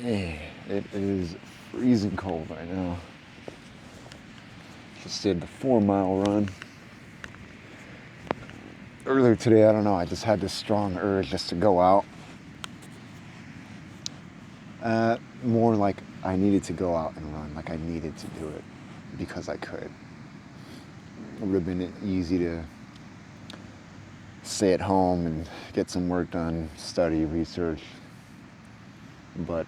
Hey, it is freezing cold right now. Just did the 4 mile run. Earlier today, I don't know, I just had this strong urge just to go out. More like I needed to go out and run, like I needed to do it because I could. It would have been easy to stay at home and get some work done, study, research, but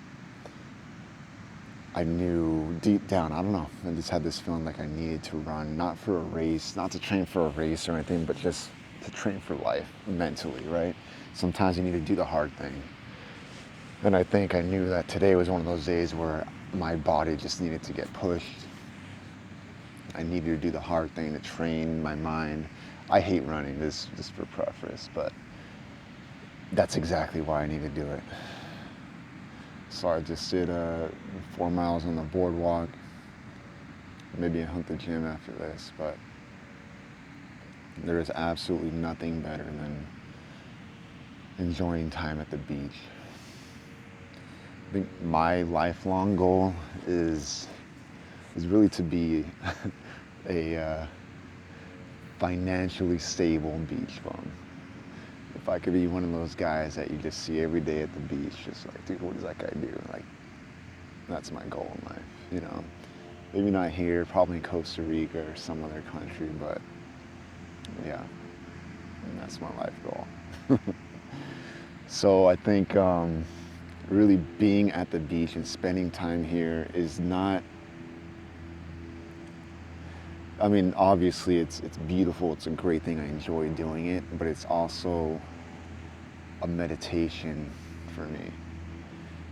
I knew deep down, I don't know, I just had this feeling like I needed to run, not for a race, not to train for a race or anything, but just to train for life mentally, right? Sometimes you need to do the hard thing. And I think I knew that today was one of those days where my body just needed to get pushed. I needed to do the hard thing to train my mind. I hate running, this just for preface, but that's exactly why I need to do it. So I just did 4 miles on the boardwalk. Maybe I hunt the gym after this, but there is absolutely nothing better than enjoying time at the beach. I think my lifelong goal is really to be a financially stable beach bum. If I could be one of those guys that you just see every day at the beach, just like, dude, what does that guy do? Like, that's my goal in life, you know? Maybe not here, probably in Costa Rica or some other country, but yeah, that's my life goal. So I think really being at the beach and spending time here is not, I mean, obviously it's beautiful, it's a great thing, I enjoy doing it, but it's also a meditation for me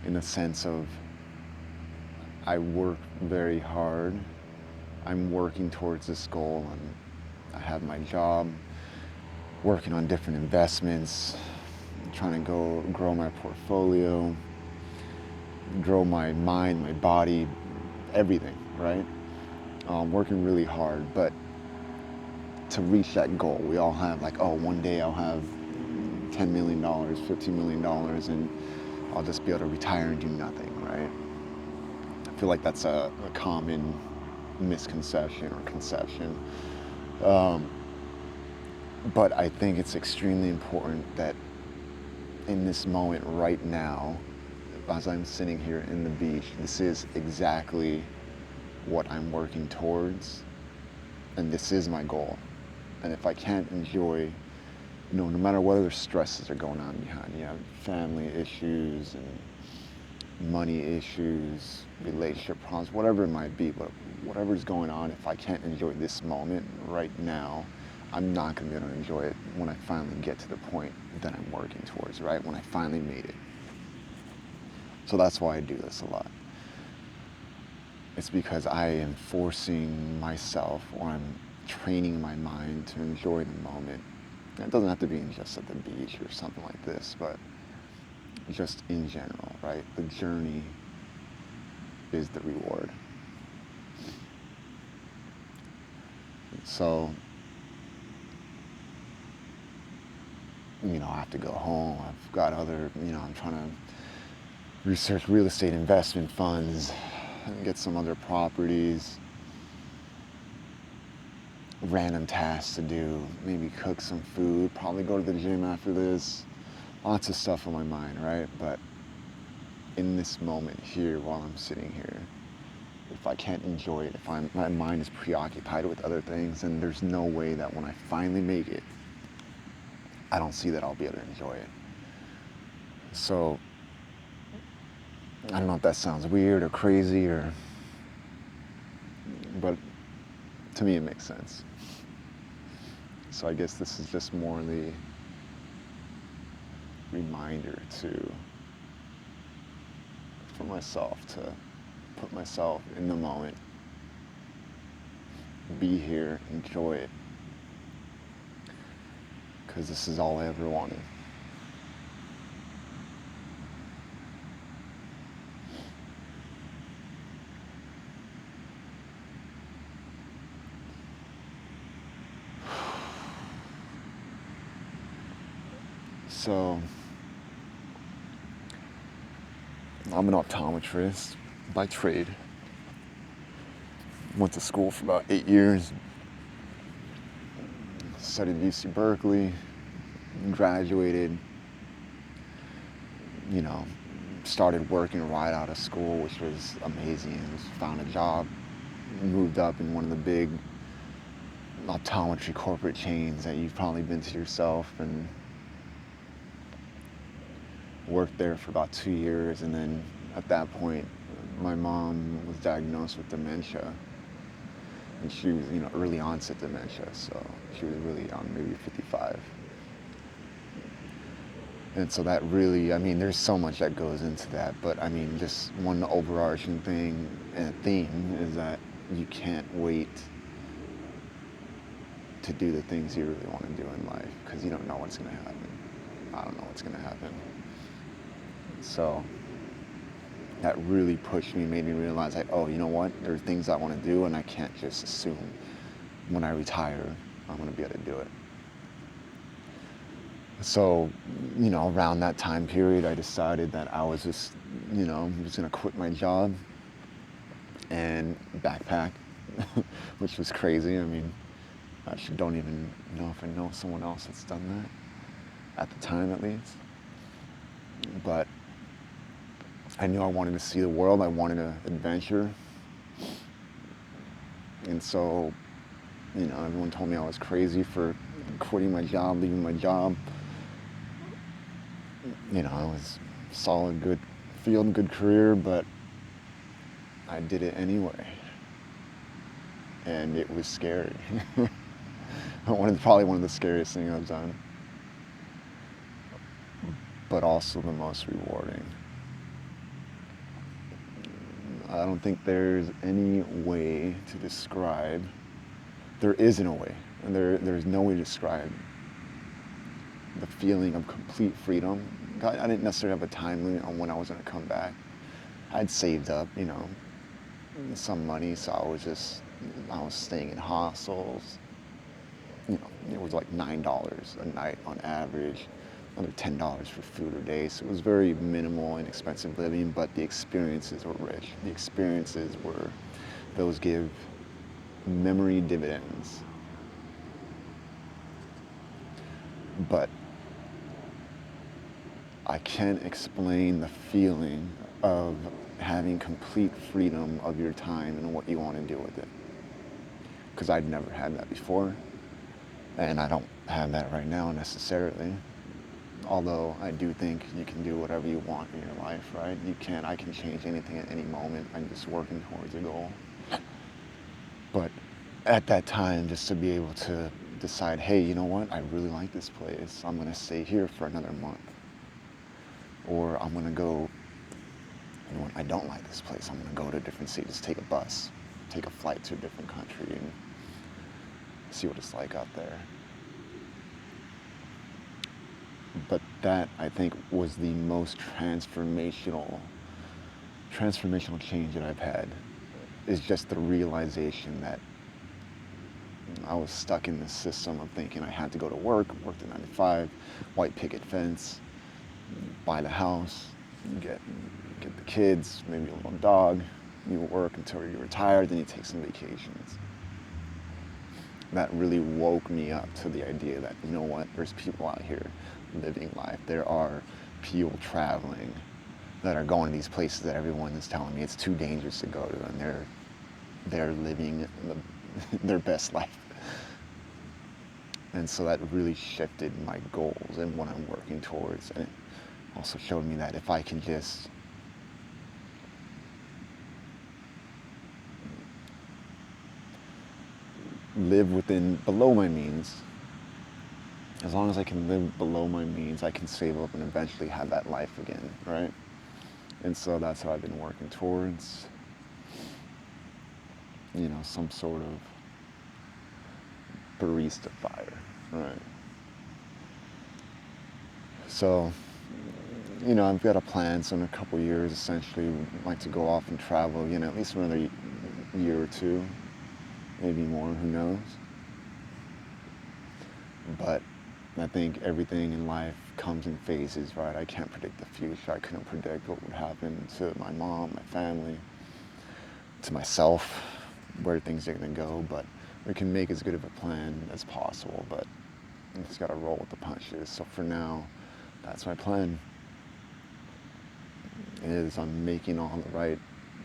in the sense of I work very hard, I'm working towards this goal, and I have my job, working on different investments, trying to grow my portfolio, grow my mind, my body, everything, right? Working really hard, but to reach that goal, we all have like, oh, one day I'll have $10 million, $15 million, and I'll just be able to retire and do nothing, right? I feel like that's a common misconception or conception. But I think it's extremely important that in this moment right now, as I'm sitting here in the beach, this is exactly what I'm working towards, and this is my goal. And if I can't enjoy, no matter what other stresses are going on behind, you have family issues and money issues, relationship problems, whatever it might be, but whatever's going on, if I can't enjoy this moment right now, I'm not going to be able to enjoy it when I finally get to the point that I'm working towards, right? When I finally made it. So that's why I do this a lot. It's because I am forcing myself, or I'm training my mind to enjoy the moment. And it doesn't have to be just at the beach or something like this, but just in general, right? The journey is the reward. So, I have to go home. I've got other, I'm trying to research real estate investment funds and get some other properties, random tasks to do, maybe cook some food, probably go to the gym after this. Lots of stuff on my mind, right? But in this moment here, while I'm sitting here, if I can't enjoy it, if my mind is preoccupied with other things, then there's no way that when I finally make it, I don't see that I'll be able to enjoy it. So, I don't know if that sounds weird or crazy but to me it makes sense. So I guess this is just more the reminder for myself to put myself in the moment, be here, enjoy it, because this is all I ever wanted. So I'm an optometrist by trade. Went to school for about 8 years, studied at UC Berkeley, graduated, you know, started working right out of school, which was amazing. Just found a job, moved up in one of the big optometry corporate chains that you've probably been to yourself, and worked there for about 2 years. And then at that point, my mom was diagnosed with dementia, and she was, early onset dementia, so she was really young, maybe 55. And so that really, there's so much that goes into that, but just one overarching thing and theme is that you can't wait to do the things you really want to do in life, because you don't know what's going to happen. I don't know what's going to happen. So that really pushed me, made me realize, like, oh, you know what? There are things I want to do, and I can't just assume when I retire I'm going to be able to do it. So, around that time period, I decided that I was just, I'm just going to quit my job and backpack, which was crazy. I actually don't even know if I know someone else that's done that, at the time at least. But I knew I wanted to see the world. I wanted an adventure. And so, everyone told me I was crazy for quitting my job, leaving my job. It was solid, good field, good career, but I did it anyway. And it was scary. Probably one of the scariest things I've done, but also the most rewarding. I don't think there's any way to describe, there isn't a way, and there's no way to describe the feeling of complete freedom. I didn't necessarily have a time limit on when I was going to come back. I'd saved up, some money, so I was staying in hostels. It was like $9 a night on average, another $10 for food a day. So it was very minimal, inexpensive living, but the experiences were rich. Those give memory dividends. But I can't explain the feeling of having complete freedom of your time and what you want to do with it, because I'd never had that before, and I don't have that right now necessarily. Although I do think you can do whatever you want in your life, right? I can change anything at any moment. I'm just working towards a goal. But at that time, just to be able to decide, hey, you know what? I really like this place. I'm going to stay here for another month. Or I'm going to go, you know what? I don't like this place. I'm going to go to a different city. Just take a bus, take a flight to a different country and see what it's like out there. But that, I think, was the most transformational change that I've had, is just the realization that I was stuck in this system of thinking I had to go to work the 9 to 5, white picket fence, buy the house, get the kids, maybe a little dog, you work until you're retired, then you take some vacations. That really woke me up to the idea that, you know what, there's people out here living life. There are people traveling that are going to these places that everyone is telling me it's too dangerous to go to, and they're living their best life. And so that really shifted my goals and what I'm working towards. And it also showed me that if I can just live below my means, as long as I can live below my means, I can save up and eventually have that life again, right? And so that's what I've been working towards. Some sort of barista fire, right? So, I've got a plan. So in a couple of years, essentially, I'd like to go off and travel, at least for another year or two, maybe more, who knows? But I think everything in life comes in phases, right? I can't predict the future. I couldn't predict what would happen to my mom, my family, to myself, where things are going to go, but we can make as good of a plan as possible, but you just got to roll with the punches. So for now, that's my plan. Is I'm making all the right,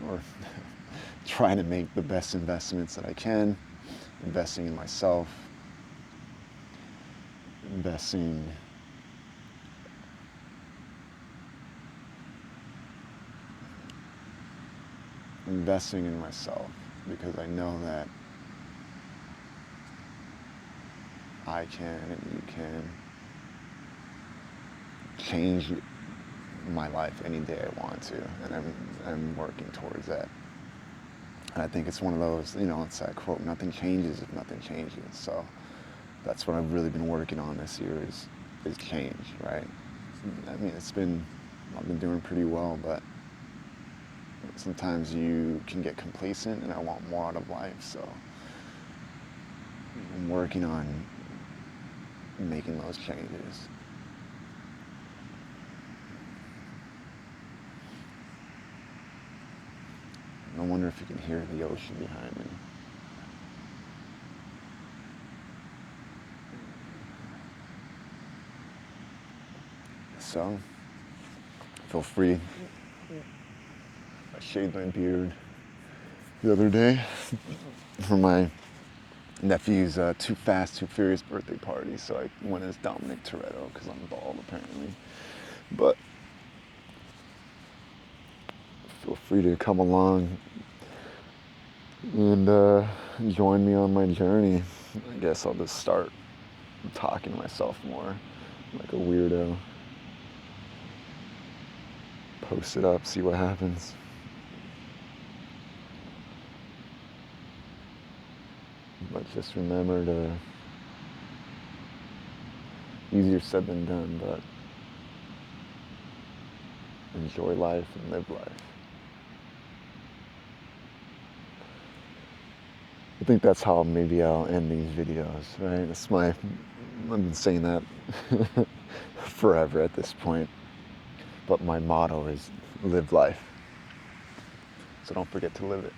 or trying to make the best investments that I can, investing in myself, investing in myself, because I know that I can and you can change my life any day I want to, and I'm working towards that. And I think it's one of those, it's that quote, nothing changes if nothing changes. So that's what I've really been working on this year is change, right? I mean, I've been doing pretty well, but sometimes you can get complacent, and I want more out of life. So I'm working on making those changes. I wonder if you can hear the ocean behind me. So, feel free. I shaved my beard the other day for my nephew's Too Fast, Too Furious birthday party. So I went as Dominic Toretto because I'm bald apparently. But feel free to come along and join me on my journey. I guess I'll just start talking to myself more like a weirdo. Post it up, see what happens. But just remember to, easier said than done, but enjoy life and live life. I think that's how maybe I'll end these videos, right? I've been saying that forever at this point. But my motto is live life. So don't forget to live it.